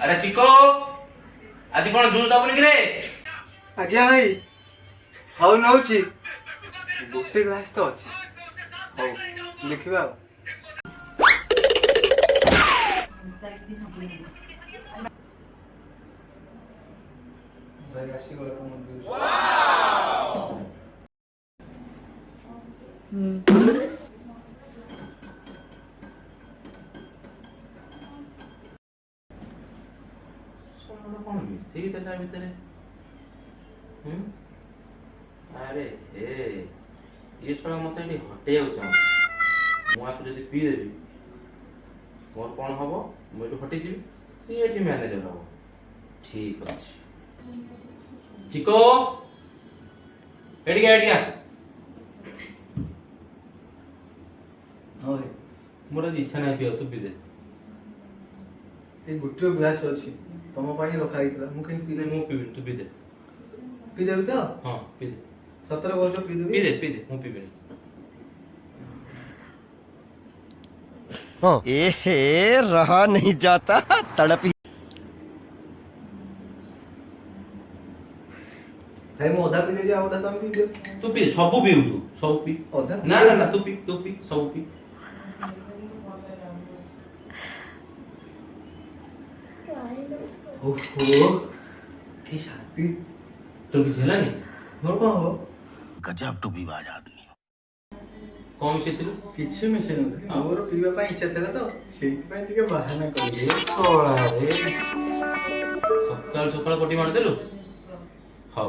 अरे चिको आज कौन जूस दबुनि कि रे? आज्ञा भाई हाउ नौची गोटे ग्लास तो अच्छी हाउ देखिबा भाई आसी गला कौन मिसेई देला भितरे? अरे हे ये शला मत एटी हटे चाहूँ मु आपको जब पीदेवी मोर कौन हम मुझे हटिजी सी एटी मैनेजर हम ठीक अच्छे चिको एटिया एटिया हाँ भाई मोर आज इच्छा नहीं पिया तू पी दे ये गोटे ग्लास अच्छी तुम रखा मु पीदे मु पीबी तू पी दे पीदेवी तो हाँ पी दे सतर वर्ष पी दे मु पीबी एहे रहा नहीं जाता तड़प भाई मु अधा पीदे जा अधा तुम पीदे तू पी सब पीबू तू सब पी अधा ना ना ना तू पी सब पी ओहो की शांति तो किसी है नहीं मोर कौन हो गजब टू भी बाज आदमी कौन मिसे थिलु किछि मिसे न मोर पीवा पई इच्छा थला तो सेति पई टिके बहाना करले सोळा रे सकाळ सकाळ कोटी मार देलु हाउ